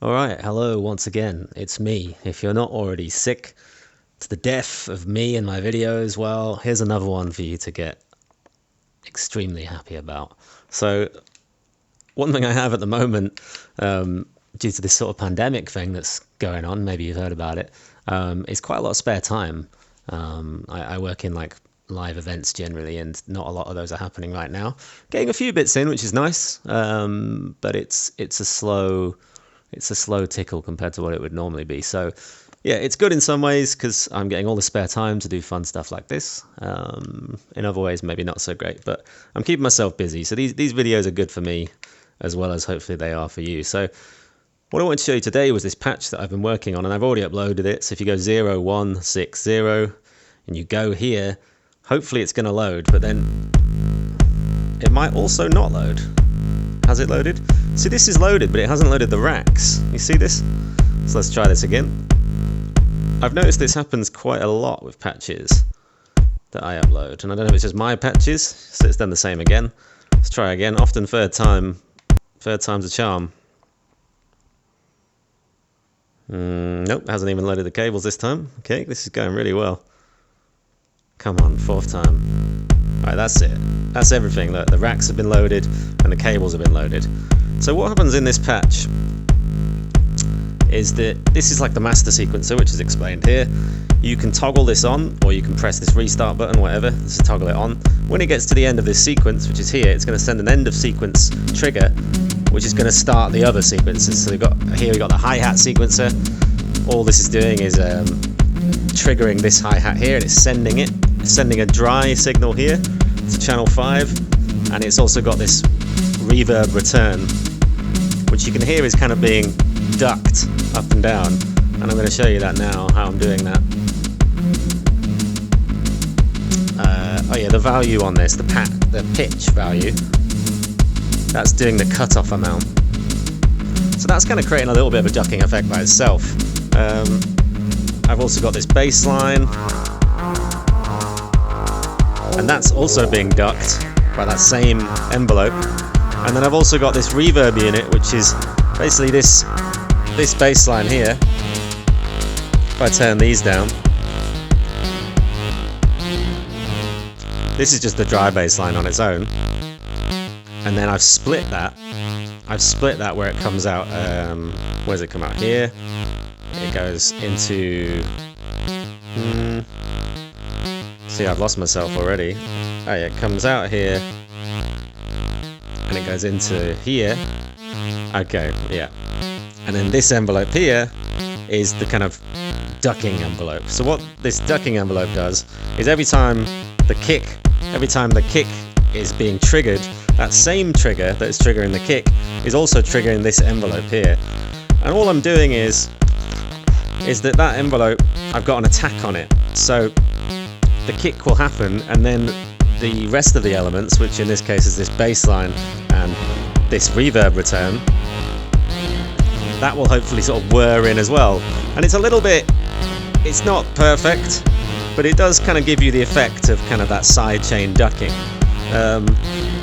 Alright, hello once again, it's me. If you're not already sick to the death of me and my videos, well, here's another one for you to get extremely happy about. So, one thing I have at the moment, due to this sort of pandemic thing that's going on, maybe you've heard about it, is quite a lot of spare time. I work in like live events generally, and not a lot of those are happening right now. Getting a few bits in, which is nice, but it's a slow tickle compared to what it would normally be. So yeah, it's good in some ways because I'm getting all the spare time to do fun stuff like this. In other ways, maybe not so great, but I'm keeping myself busy. So these videos are good for me as well as hopefully they are for you. So what I wanted to show you today was this patch that I've been working on, and I've already uploaded it. So if you go 0160 and you go here, hopefully it's going to load, but then it might also not load. Has it loaded? See, this is loaded, but it hasn't loaded the racks. You see this? So let's try this again. I've noticed this happens quite a lot with patches that I upload, and I don't know if it's just my patches, so it's done the same again. Let's try again. Often third time's a charm. Nope, hasn't even loaded the cables this time. Okay, this is going really well. Come on, fourth time. Right, that's it. That's everything. Look, the racks have been loaded and the cables have been loaded. So what happens in this patch is that this is like the master sequencer, which is explained here. You can toggle this on, or you can press this restart button, whatever, just to toggle it on. When it gets to the end of this sequence, which is here, it's going to send an end of sequence trigger, which is going to start the other sequences. So we've got the hi-hat sequencer. All this is doing is triggering this hi-hat here, and it's sending a dry signal here to channel 5, and it's also got this reverb return, which you can hear is kind of being ducked up and down, and I'm going to show you that now, how I'm doing that. Oh yeah, the value on this, the pitch value, that's doing the cutoff amount. So that's kind of creating a little bit of a ducking effect by itself. I've also got this bass line, and that's also being ducked by that same envelope. And then I've also got this reverb unit, which is basically this bass line here. If I turn these down, this is just the dry bass line on its own. And then I've split that where it comes out, where does it come out? Here. It goes into, see, I've lost myself already. Oh yeah, it comes out here, and it goes into here. Okay, yeah. And then this envelope here is the kind of ducking envelope. So what this ducking envelope does is every time the kick is being triggered, that same trigger that is triggering the kick is also triggering this envelope here. And all I'm doing is that envelope, I've got an attack on it. So the kick will happen, and then the rest of the elements, which in this case is this bass line and this reverb return, that will hopefully sort of whir in as well. And it's a little bit, it's not perfect, but it does kind of give you the effect of kind of that sidechain ducking.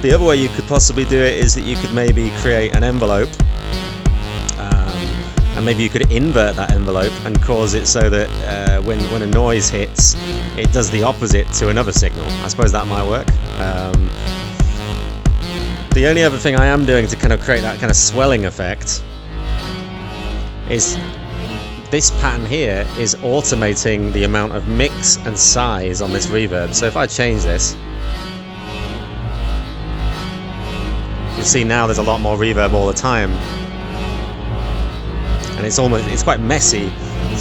The other way you could possibly do it is that you could maybe create an envelope, and maybe you could invert that envelope and cause it so that when a noise hits, it does the opposite to another signal. I suppose that might work. The only other thing I am doing to kind of create that kind of swelling effect is this pattern here is automating the amount of mix and size on this reverb. So if I change this, you see now there's a lot more reverb all the time. And it's quite messy.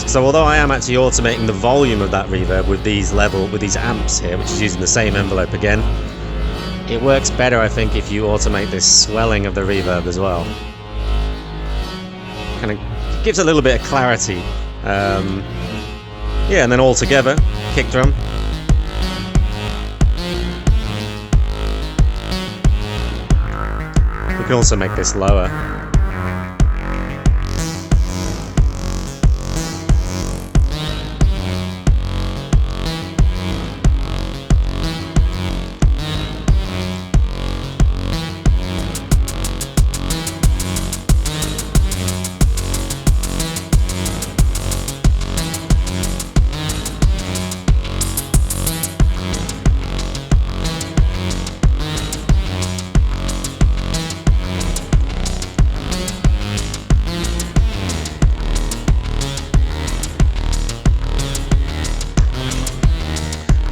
So although I am actually automating the volume of that reverb with these amps here, which is using the same envelope again, it works better, I think, if you automate this swelling of the reverb as well. Kind of gives a little bit of clarity. Yeah, and then all together, kick drum. We can also make this lower.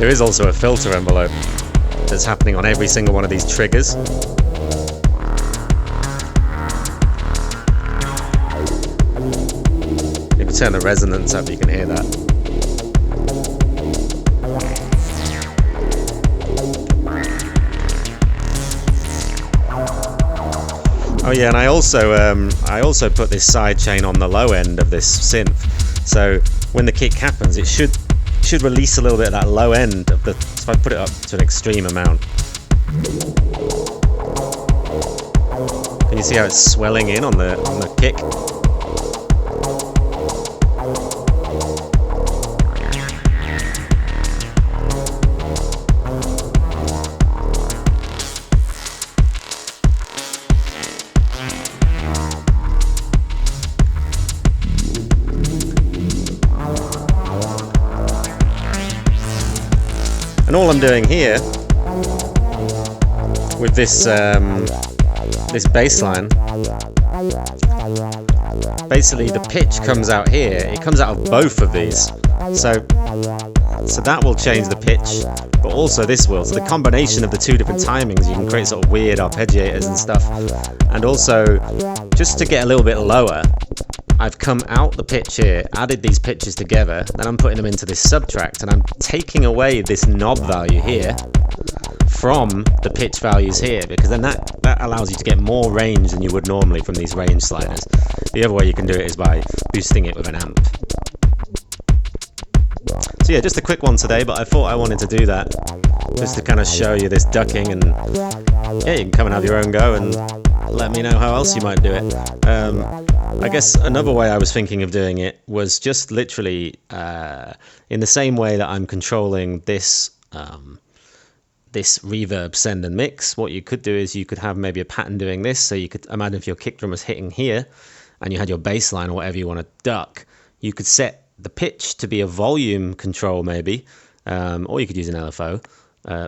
There is also a filter envelope that's happening on every single one of these triggers. If you turn the resonance up, you can hear that. Oh yeah, and I also put this sidechain on the low end of this synth, so when the kick happens, it should release a little bit of that low end of the. If I put it up to an extreme amount, can you see how it's swelling in on the kick? And all I'm doing here with this this bass line, basically the pitch comes out here. It comes out of both of these, so that will change the pitch, but also this will. So the combination of the two different timings, you can create sort of weird arpeggiators and stuff. And also, just to get a little bit lower, I've come out the pitch here, added these pitches together, then I'm putting them into this subtract, and I'm taking away this knob value here from the pitch values here, because then that allows you to get more range than you would normally from these range sliders. The other way you can do it is by boosting it with an amp. So yeah, just a quick one today, but I thought I wanted to do that just to kind of show you this ducking, and yeah, you can come and have your own go and let me know how else you might do it. I guess another way I was thinking of doing it was just literally in the same way that I'm controlling this this reverb send and mix. What you could do is you could have maybe a pattern doing this. So you could imagine if your kick drum was hitting here and you had your bass line or whatever you want to duck, you could set the pitch to be a volume control maybe, or you could use an LFO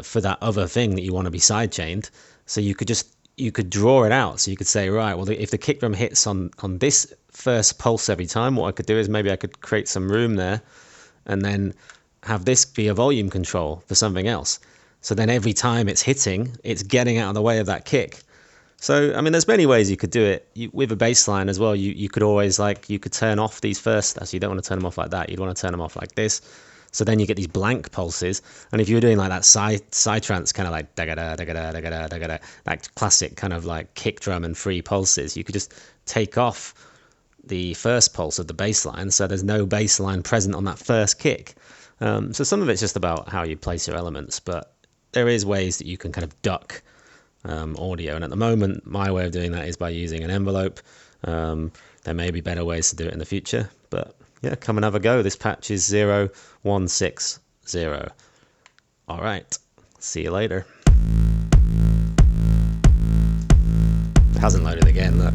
for that other thing that you want to be sidechained. So you could draw it out. So you could say, right, well, if the kick drum hits on this first pulse every time, what I could do is maybe I could create some room there and then have this be a volume control for something else. So then every time it's hitting, it's getting out of the way of that kick. So, I mean, there's many ways you could do it. With a bass line as well, you could always, like, you could turn off these first. So you don't want to turn them off like that. You'd want to turn them off like this. So then you get these blank pulses. And if you're doing like that side trance, kind of like da-ga-da, da-ga-da, da-ga-da, da-ga-da, that classic kind of like kick drum and free pulses, you could just take off the first pulse of the bass line. So there's no bass line present on that first kick. So some of it's just about how you place your elements, but there is ways that you can kind of duck audio. And at the moment, my way of doing that is by using an envelope. There may be better ways to do it in the future, but yeah, come and have a go. This patch is 0160. All right, see you later. It hasn't loaded again, look.